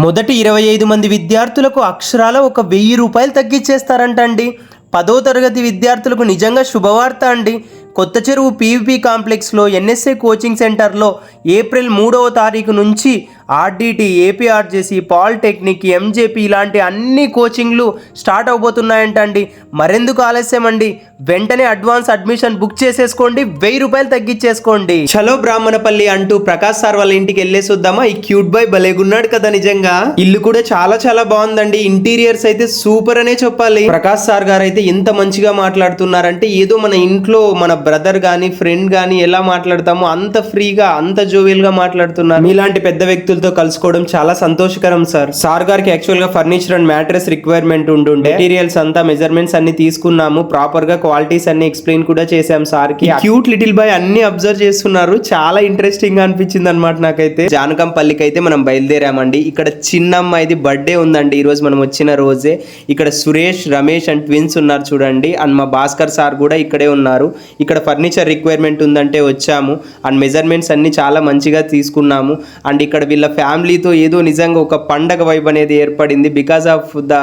మొదటి 25 మంది విద్యార్థులకు అక్షరాల ఒక 1000 రూపాయలు తగ్గించేస్తారంట అండి. 10వ తరగతి విద్యార్థులకు నిజంగా శుభవార్త అండి. కొత్త చెరువు పీవీపీ కాంప్లెక్స్లో ఎన్ఎస్ఏ కోచింగ్ సెంటర్లో ఏప్రిల్ 3వ తారీఖు నుంచి ఆర్డిటి, ఏపీఆర్జేసి, పాలిటెక్నిక్, ఎంజేపీ ఇలాంటి అన్ని కోచింగ్లు స్టార్ట్ అవబోతున్నాయంట అండి. మరెందుకు ఆలస్యం అండి, వెంటనే అడ్వాన్స్ అడ్మిషన్ బుక్ చేసేసుకోండి, 1000 రూపాయలు తగ్గించేసుకోండి. చలో బ్రాహ్మణపల్లి అంటూ ప్రకాష్ సార్ వాళ్ళ ఇంటికి వెళ్ళేసి వద్దామా. ఈ క్యూట్ బాయ్ భలేగున్నాడు కదా నిజంగా. ఇల్లు కూడా చాలా చాలా బాగుందండి. ఇంటీరియర్స్ అయితే సూపర్ అనే చెప్పాలి. ప్రకాష్ సార్ గారు అయితే ఎంత మంచిగా మాట్లాడుతున్నారంటే ఏదో మన ఇంట్లో మన బ్రదర్ గానీ ఫ్రెండ్ గానీ ఎలా మాట్లాడతామో అంత ఫ్రీగా అంత జోవియల్ గా మాట్లాడుతున్నారు. మీలాంటి పెద్ద వ్యక్తులతో కలుసుకోవడం చాలా సంతోషకరం సార్. సార్ గారికి యాక్చువల్ గా ఫర్నిచర్ అండ్ మ్యాట్రెస్ రిక్వైర్మెంట్ ఉంటుండే. మెటీరియల్స్ అంతా మెజర్మెంట్స్ అన్ని తీసుకున్నాము, ప్రాపర్ గా క్వాలిటీస్ అన్ని ఎక్స్ప్లెయిన్ కూడా చేసాం సార్ కి. క్యూట్ లిటిల్ బాయ్ అన్ని అబ్జర్వ్ చేస్తున్నారు. చాలా ఇంట్రెస్టింగ్ గా అనిపించింది అనమాట నాకైతే. జానకంపల్లికి అయితే మనం బయలుదేరామండి. ఇక్కడ చిన్నమ్మాయిది బర్త్డే ఉందండి ఈ రోజు మనం వచ్చిన రోజే. ఇక్కడ సురేష్, రమేష్ అండ్ ట్విన్స్ ఉన్నారు చూడండి. అండ్ మా భాస్కర్ సార్ కూడా ఇక్కడే ఉన్నారు. ఇక్కడ ఫర్నిచర్ రిక్వైర్మెంట్ ఉందంటే వచ్చాము. అండ్ మెజర్మెంట్స్ అన్ని చాలా మంచిగా తీసుకున్నాము. అండ్ ఇక్కడ వీళ్ళ ఫ్యామిలీతో ఏదో నిజంగా ఒక పండగ వైబ్ అనేది ఏర్పడింది బికాస్ ఆఫ్ ద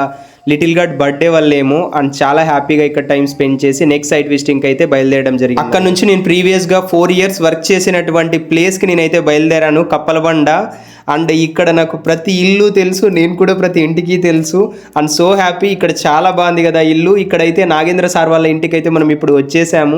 లిటిల్ గడ్ బర్త్డే వల్లేమో. అండ్ చాలా హ్యాపీగా ఇక్కడ టైం స్పెండ్ చేసి నెక్స్ట్ సైట్ విజిటింగ్ అయితే బయలుదేరడం జరిగింది. అక్కడ నుంచి నేను ప్రీవియస్గా 4 years వర్క్ చేసినటువంటి ప్లేస్కి నేనైతే బయలుదేరాను, కప్పలబండ. అండ్ ఇక్కడ నాకు ప్రతి ఇల్లు తెలుసు, నేను కూడా ప్రతి ఇంటికి తెలుసు. And so happy. ఇక్కడ చాలా బాగుంది కదా ఇల్లు. ఇక్కడైతే నాగేంద్ర సార్ వాళ్ళ ఇంటికి అయితే మనం ఇప్పుడు వచ్చేసాము.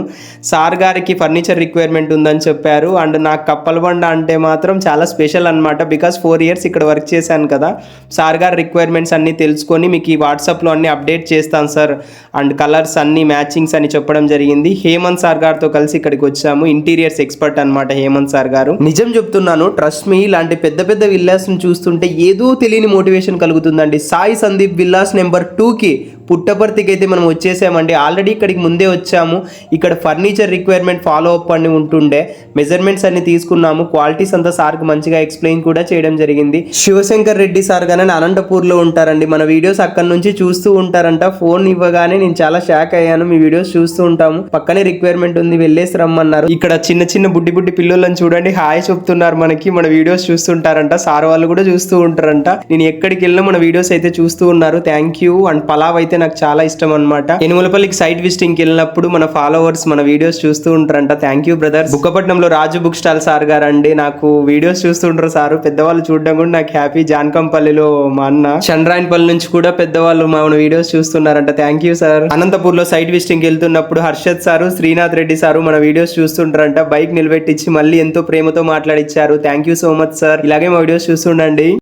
సార్ గారికి ఫర్నిచర్ రిక్వైర్మెంట్ ఉందని చెప్పారు. అండ్ నాకు కప్పలబండ అంటే మాత్రం చాలా స్పెషల్ అనమాట. బికాస్ 4 years ఇక్కడ వర్క్ చేశాను కదా. సార్ గారి రిక్వైర్మెంట్స్ అన్నీ తెలుసుకొని మీకు ఈ వాట్సాప్లో అన్ని అప్డేట్ చేస్తాను సార్. అండ్ కలర్స్ అన్ని మ్యాచింగ్స్ అని చెప్పడం జరిగింది. హేమంత్ సార్ గారితో కలిసి ఇక్కడికి వచ్చాము. ఇంటీరియర్స్ ఎక్స్పర్ట్ అనమాట హేమంత్ సార్ గారు. నిజం చెప్తున్నాను, ట్రస్ట్ మీ, ఇలాంటి పెద్ద పెద్ద విల్లాస్ ను చూస్తుంటే ఏదో తెలియని మోటివేషన్ కలుగుతుందండి. సాయి సందీప్ విల్లాస్ నెంబర్ 2కి పుట్టపర్తికి అయితే మనం వచ్చేసామండి. ఆల్రెడీ ఇక్కడికి ముందే వచ్చాము. ఇక్కడ ఫర్నిచర్ రిక్వైర్మెంట్ ఫాలో అప్ అని ఉంటుండే. మెజర్మెంట్స్ అన్ని తీసుకున్నాము. క్వాలిటీస్ అంతా సార్కి మంచిగా ఎక్స్ప్లెయిన్ కూడా చేయడం జరిగింది. శివశంకర్ రెడ్డి సార్ గానే అనంతపూర్లో ఉంటారండి. మన వీడియోస్ అక్కడ నుంచి చూస్తూ ఉంటారంట. ఫోన్ ఇవ్వగానే నేను చాలా షాక్ అయ్యాను. మీ వీడియోస్ చూస్తూ ఉంటాము, పక్కనే రిక్వైర్మెంట్ ఉంది, వెళ్ళేసి రమ్మన్నారు. ఇక్కడ చిన్న చిన్న బుడ్డి బుడ్డి పిల్లలను చూడండి, హాయ్ చెప్తున్నారు మనకి. మన వీడియోస్ చూస్తుంటారంట, సార్ వాళ్ళు కూడా చూస్తూ ఉంటారంట. నేను ఎక్కడికి వెళ్ళినా మన వీడియోస్ అయితే చూస్తూ ఉన్నారు. Thank you. అండ్ పలావ్ అయితే నాకు చాలా ఇష్టం అనమాట. ఎనుమలపల్లికి సైట్ విజిటింగ్ వెళ్ళినప్పుడు మన ఫాలోవర్స్ మన వీడియోస్ చూస్తూ ఉంటారంట. Thank you brothers. బుక్కపట్నంలో రాజు బుక్ స్టాల్ సార్ గారు అండి, నాకు వీడియోస్ చూస్తుంటారు సార్. పెద్దవాళ్ళు చూడడం కూడా నాకు హ్యాపీ. జానకంపల్లిలో మా అన్న, చంద్రాయనపల్లి నుంచి కూడా పెద్దవాళ్ళు మన వీడియోస్ చూస్తున్నారంట. Thank you sir. అనంతపూర్లో సైట్ విజిటింగ్ వెళ్తున్నప్పుడు హర్షద్ సారు, శ్రీనాథ్ రెడ్డి సారు మన వీడియోస్ చూస్తుంటారంట. బైక్ నిలబెట్టించి మళ్ళీ ఎంతో ప్రేమతో మాట్లాడిచ్చారు. Thank you so much sir. ఇలాగే మా వీడియోస్ చూస్తుండండి.